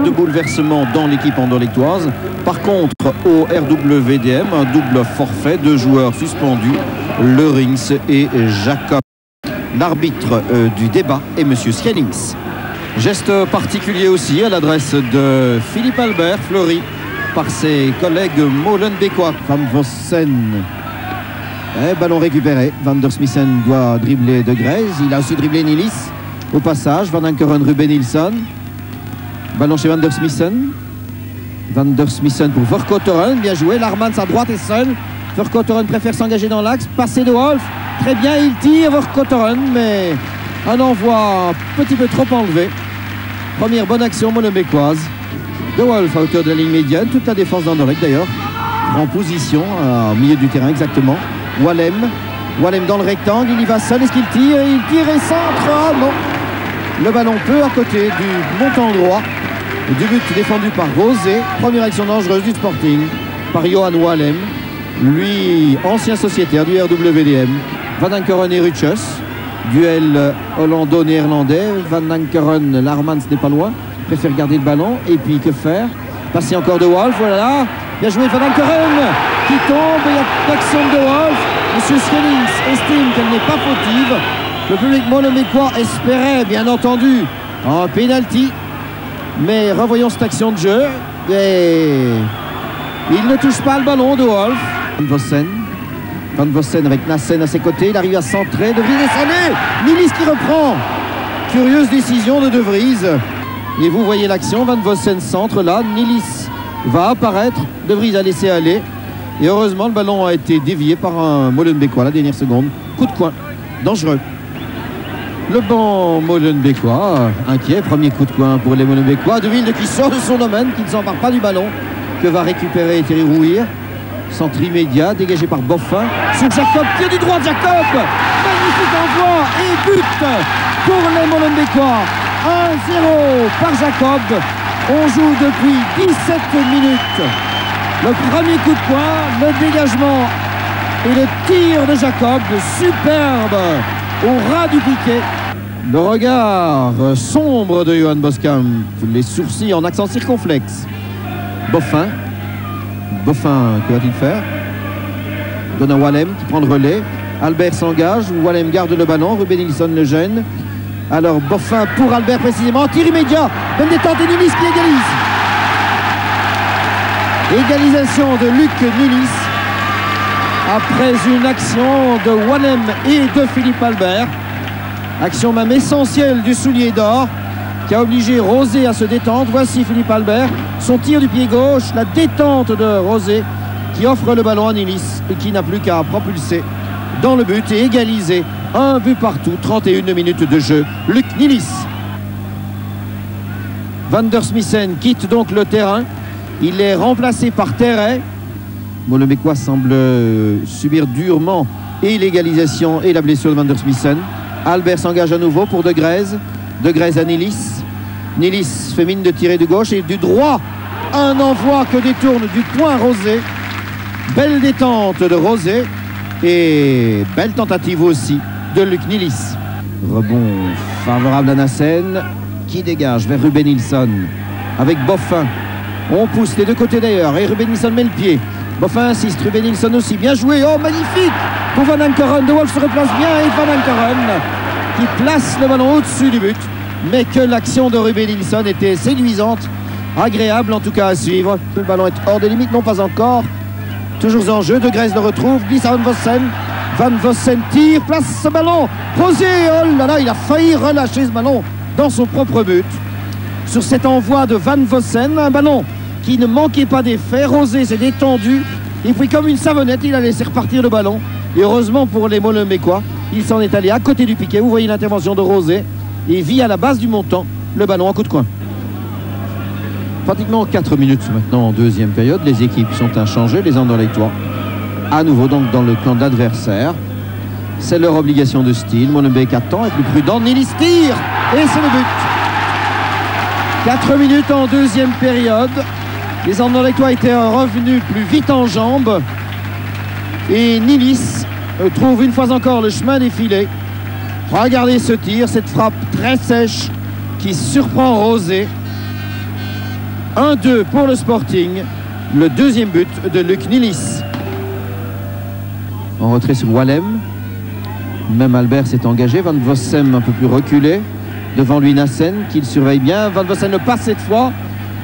de bouleversement dans l'équipe anderlechtoise. Par contre, au RWDM, un double forfait, 2 joueurs suspendus, Leurings et Jacob. L'arbitre du débat est M. Schielings. Geste particulier aussi à l'adresse de Philippe Albert, fleuri par ses collègues molenbeekois. Van Vossen. Ballon récupéré. Van der Smissen doit dribbler De Greyse. Il a aussi dribblé Nilis. Au passage, Van Ankeren, Ruben Nilsson. Ballon chez Van der Smissen. Van der Smissen pour Vercotteren. Bien joué. Larmans à droite est seul. Vercotteren préfère s'engager dans l'axe. Passer de Wolf. Très bien, il tire Vercotteren, mais un envoi un petit peu trop enlevé. Première bonne action molenbeekoise. De Wolf à hauteur de la ligne médiane. Toute la défense d'Anderlecht d'ailleurs. En position, au milieu du terrain exactement. Wallem dans le rectangle, il y va seul, est-ce qu'il tire? Il tire et centre, ah non. Le ballon peu à côté du montant droit du but défendu par Rosé. Première action dangereuse du Sporting par Johan Wallem, lui ancien sociétaire du RWDM. Van Ankeren et Rutschus, duel hollando-néerlandais. Van Ankeren, Larmans n'est pas loin, préfère garder le ballon, et puis que faire? Passer encore de Wolf, voilà. Bien joué Van Ankeren qui tombe, il y a l'action de Wolf. Monsieur Schielings estime qu'elle n'est pas fautive. Le public molenbeekois espérait bien entendu un penalty. Mais revoyons cette action de jeu. Et il ne touche pas le ballon de Wolf. Van Vossen avec Nassen à ses côtés. Il arrive à centrer. De Vries descendait. Nilis qui reprend. Curieuse décision de Vries. Et vous voyez l'action. Van Vossen centre là. Nilis va apparaître. De Vries a laissé aller. Et heureusement, le ballon a été dévié par un molenbeekois à la dernière seconde. Coup de coin. Dangereux. Le banc molenbeekois inquiet. Premier coup de coin pour les molenbeekois. De Wilde qui sort de son domaine, qui ne s'empare pas du ballon, que va récupérer Thierry Rouir. Centre immédiat, dégagé par Boffin. Sur Jacob, tir du droit de Jacob. Magnifique envoi et but pour les molenbeekois. 1-0 par Jacob. On joue depuis 17 minutes. Le premier coup de poing, le dégagement et le tir de Jacob, superbe au ras du piquet. Le regard sombre de Johan Boskamp, les sourcils en accent circonflexe. Boffin, que va-t-il faire? Donne à Wallem qui prend le relais. Albert s'engage, Wallem garde le ballon, Ruben Nilsson le gêne. Alors Boffin pour Albert précisément, tir immédiat, bonne détente et Nilis qui égalise. Égalisation de Luc Nilis après une action de Wallem et de Philippe Albert. Action même essentielle du soulier d'or qui a obligé Rosé à se détendre. Voici Philippe Albert, son tir du pied gauche, la détente de Rosé qui offre le ballon à Nilis et qui n'a plus qu'à propulser dans le but et égaliser. Un but partout, 31 minutes de jeu. Luc Nilis. Van der Smissen quitte donc le terrain. Il est remplacé par Terret. Molenbeekois semble subir durement et l'égalisation et la blessure de Van der Smissen. Albert s'engage à nouveau pour De Greyse. De Greyse à Nilis. Nilis fait mine de tirer de gauche et du droit. Un envoi que détourne du point Rosé. Belle détente de Rosé. Et belle tentative aussi de Luc Nilis. Rebond favorable à Nassen qui dégage vers Ruben Nilsson avec Boffin. On pousse les deux côtés d'ailleurs et Ruben Nilsson met le pied. Boffin insiste, Ruben Nilsson aussi. Bien joué, oh magnifique pour Van Ankeren. De Wolf se replace bien et Van Ankeren qui place le ballon au-dessus du but. Mais que l'action de Ruben Nilsson était séduisante, agréable en tout cas à suivre. Le ballon est hors des limites, non pas encore. Toujours en jeu, De Greyse le retrouve, glisse à Van Vossen. Van Vossen tire, place ce ballon. Rosé, oh là là, il a failli relâcher ce ballon dans son propre but. Sur cet envoi de Van Vossen, un ballon qui ne manquait pas d'effet. Rosé s'est détendu et puis comme une savonnette, il a laissé repartir le ballon. Et heureusement pour les molenbeekois, il s'en est allé à côté du piquet. Vous voyez l'intervention de Rosé et vit à la base du montant le ballon en coup de coin. Pratiquement 4 minutes maintenant en deuxième période. Les équipes sont inchangées, les Anderlechtois à nouveau donc dans le camp d'adversaire. C'est leur obligation de style. Molenbeek attend, est plus prudent. Nilis tire et c'est le but. 4 minutes en deuxième période. Les Anderlechtois étaient revenus plus vite en jambes. Et Nilis trouve une fois encore le chemin des filets. Regardez ce tir, cette frappe très sèche qui surprend Rosé. 1-2 pour le Sporting. Le deuxième but de Luc Nilis. En retrait sur Wallem. Même Albert s'est engagé. Van Vossem un peu plus reculé. Devant lui Nassen qui le surveille bien. Van Vossen le passe cette fois.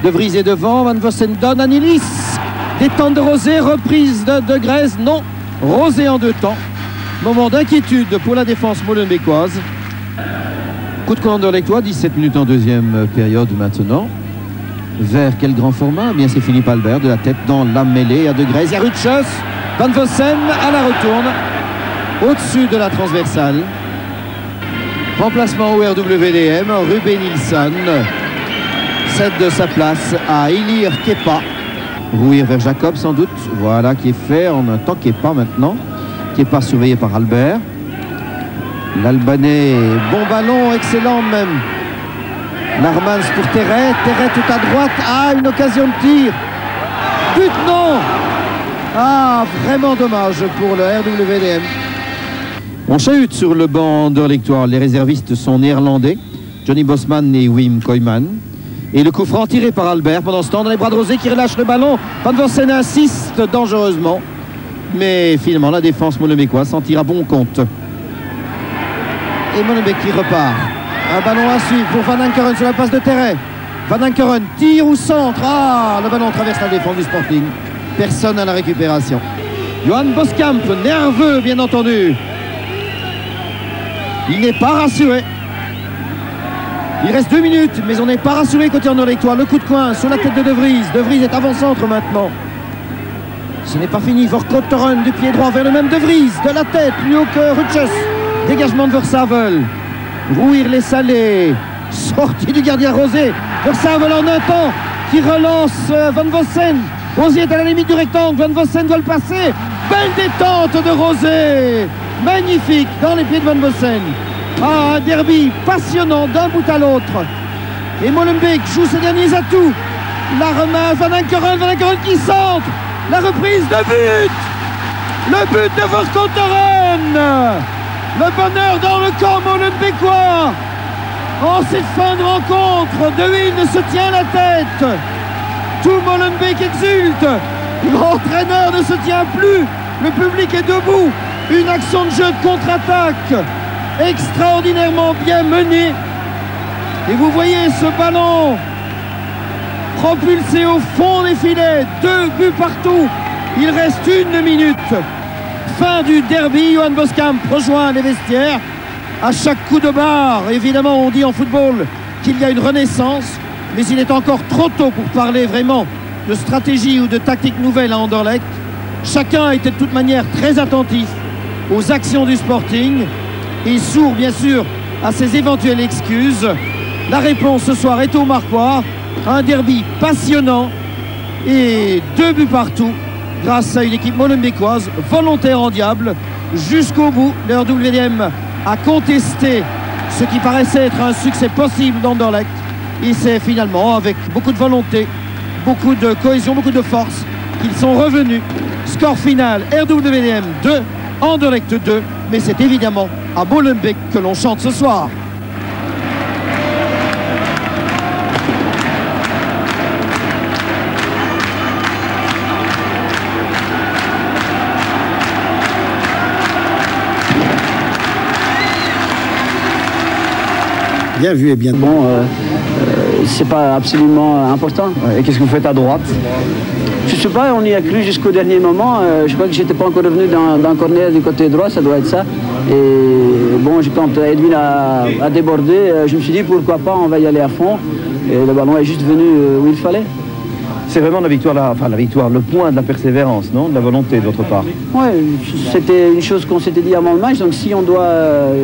De Vries est devant. Van Vossen donne à Nilis. Détente de Rosé. Reprise de Grèze. Non. Rosé en 2 temps. Moment d'inquiétude pour la défense molenbeekoise. Coup de coin Anderlechtois. 17 minutes en deuxième période maintenant. Vers quel grand format? Bien c'est Philippe Albert de la tête dans la mêlée à De Grèze. Il y a Rutschus. Van Vossen à la retourne. Au-dessus de la transversale. Remplacement au RWDM. Ruben Nilsson cède de sa place à Ilir Kepa. Rouir vers Jacob sans doute. Voilà qui est fait en un temps Kepa maintenant. Kepa surveillé par Albert. L'Albanais, bon ballon, excellent même. Narmans pour Terret. Terret tout à droite. Ah, une occasion de tir. But non. Ah, vraiment dommage pour le RWDM. On chahute sur le banc Anderlechtois. Les réservistes sont néerlandais. Johnny Bosman et Wim Koyman. Et le coup franc tiré par Albert pendant ce temps dans les bras de Rosé qui relâche le ballon. Van Vossen insiste dangereusement. Mais finalement la défense molenbeekoise s'en tire à bon compte. Et Molenbeek qui repart. Un ballon à suivre pour Van Ankeren sur la passe de Terret. Van Ankeren tire ou centre. Ah, le ballon traverse la défense du Sporting. Personne à la récupération. Johan Boskamp, nerveux bien entendu. Il n'est pas rassuré. Il reste 2 minutes, mais on n'est pas rassuré côté Anderlechtois. Le coup de coin sur la tête de Vries. De Vries est avant-centre maintenant. Ce n'est pas fini. Verkotteren du pied droit vers le même De Vries. De la tête, plus haut que Rutschus. Dégagement de Versavel. Rouir les salés. Sortie du gardien Rosé. Versavel en un temps qui relance Van Vossen. Rosé est à la limite du rectangle. Van Vossen doit le passer. Belle détente de Rosé. Magnifique dans les pieds de Van Vossen. Ah, un derby passionnant d'un bout à l'autre. Et Molenbeek joue ses derniers atouts. La remasse, Van Ankeren qui centre. La reprise de but. Le but de Verkotteren. Le bonheur dans le camp molenbeekois. En cette fin de rencontre, De Wilde se tient la tête. Tout Molenbeek exulte. L'entraîneur ne se tient plus. Le public est debout. Une action de jeu de contre-attaque extraordinairement bien menée. Et vous voyez ce ballon propulsé au fond des filets. 2 buts partout. Il reste 1 minute. Fin du derby. Johan Boskamp rejoint les vestiaires. À chaque coup de barre, évidemment, on dit en football qu'il y a une renaissance. Mais il est encore trop tôt pour parler vraiment de stratégie ou de tactique nouvelle à Anderlecht. Chacun était de toute manière très attentif aux actions du Sporting et sourd bien sûr à ses éventuelles excuses. La réponse ce soir est au Marquois. Un derby passionnant et 2 buts partout grâce à une équipe molenbeekoise volontaire en diable jusqu'au bout. Le RWDM a contesté ce qui paraissait être un succès possible d'Anderlecht. Et c'est finalement avec beaucoup de volonté, beaucoup de cohésion, beaucoup de force qu'ils sont revenus. Score final RWDM 2, Anderlecht 2, mais c'est évidemment à Molenbeek que l'on chante ce soir. Bien vu et bien bon. C'est pas absolument important. Et qu'est-ce que vous faites à droite? Je sais pas, on y a cru jusqu'au dernier moment. Je crois que j'étais pas encore revenu dans le corner du côté droit, ça doit être ça. Et bon, quand Edwin a débordé, je me suis dit pourquoi pas, on va y aller à fond. Et le ballon est juste venu où il fallait. C'est vraiment la victoire, le point de la persévérance, non? De la volonté de votre part. Oui, c'était une chose qu'on s'était dit avant le match. Donc si on doit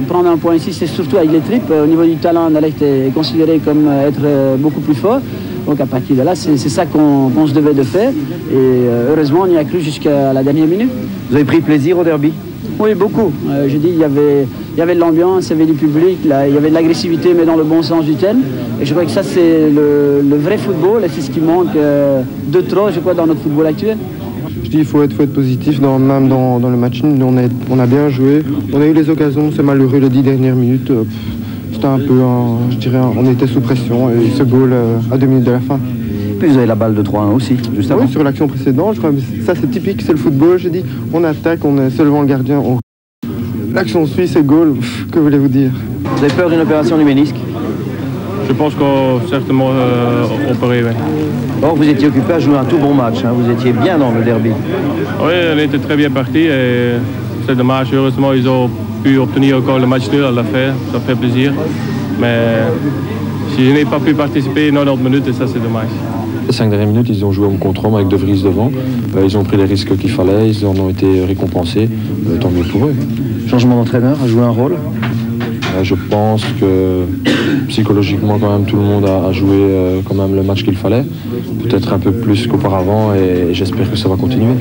prendre un point ici, c'est surtout avec les tripes. Au niveau du talent, Anderlecht est considéré comme être beaucoup plus fort. Donc à partir de là, c'est ça qu'on se devait de faire. Et heureusement, on y a cru jusqu'à la dernière minute. Vous avez pris plaisir au derby? Oui, beaucoup. Je dis, il y avait de l'ambiance, il y avait du public, il y avait de l'agressivité, mais dans le bon sens du terme. Et je crois que ça, c'est le vrai football, et c'est ce qui manque de trop, je crois, dans notre football actuel. Je dis, il faut être positif, même dans le match. Nous, on a bien joué, on a eu les occasions, c'est malheureux les 10 dernières minutes. C'était un peu, je dirais, on était sous pression, et ce goal à 2 minutes de la fin. Puis vous avez la balle de 3-1 aussi, juste avant. Oui, sur l'action précédente, je crois que ça c'est typique, c'est le football. J'ai dit, on attaque, on est seul devant le gardien. L'action suit, c'est goal. Que voulez-vous dire? Vous avez peur d'une opération du ménisque? Je pense qu'on certainement opéré, oui. Or, vous étiez occupé à jouer un tout bon match, hein. Vous étiez bien dans le derby. Oui, on était très bien parti et c'est dommage. Heureusement, ils ont pu obtenir encore le match nul à la fin. Ça fait plaisir. Mais si je n'ai pas pu participer 90 minutes, et ça c'est dommage. Les 5 dernières minutes, ils ont joué homme contre homme avec De Vries devant. Ils ont pris les risques qu'il fallait, ils en ont été récompensés. Tant mieux pour eux. Changement d'entraîneur a joué un rôle? Je pense que psychologiquement, quand même, tout le monde a joué quand même le match qu'il fallait. Peut-être un peu plus qu'auparavant et j'espère que ça va continuer.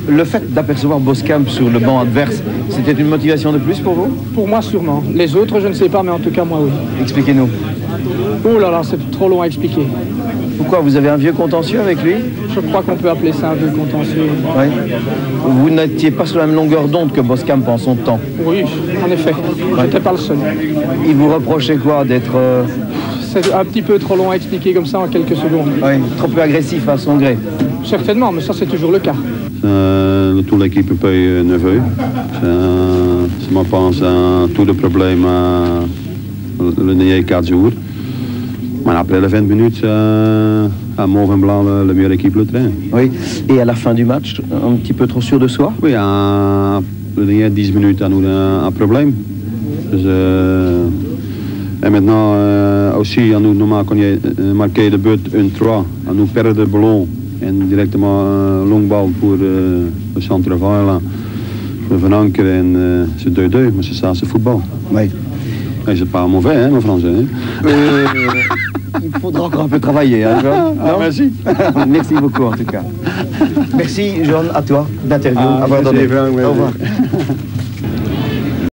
Le fait d'apercevoir Boskamp sur le banc adverse, c'était une motivation de plus pour vous? Pour moi, sûrement. Les autres, je ne sais pas, mais en tout cas, moi, oui. Expliquez-nous. Oh là là, c'est trop long à expliquer. Pourquoi? Vous avez un vieux contentieux avec lui? Je crois qu'on peut appeler ça un vieux contentieux. Oui. Vous n'étiez pas sur la même longueur d'onde que Boskamp en son temps? Oui, en effet. Je n'étais pas le seul. Il vous reprochait quoi? D'être... C'est un petit peu trop long à expliquer comme ça en quelques secondes. Oui, trop peu agressif à son gré. Certainement, mais ça c'est toujours le cas. Toute l'équipe est un peu nerveuse. Je me pense à tous les problèmes les derniers 4 jours. Mais après les 20 minutes, à Mauve et Blanc, la meilleure équipe le train. Oui, et à la fin du match, un petit peu trop sûr de soi? Oui, les dernières 10 minutes, on a un problème. Dus, et maintenant, aussi, on nous marqué de but 1-3. On nous perd le ballon et directement un long bal pour le centre là. Van Anker en c'est 2-2, mais c'est ça, c'est football. Oui. Et c'est pas mauvais, hein, mon français. Hein? Il faudra encore un peu travailler, hein, John? Ah, merci. Merci beaucoup, en tout cas. Merci, John, à toi, d'interview. Merci, Au revoir. Frank, merci. Au revoir.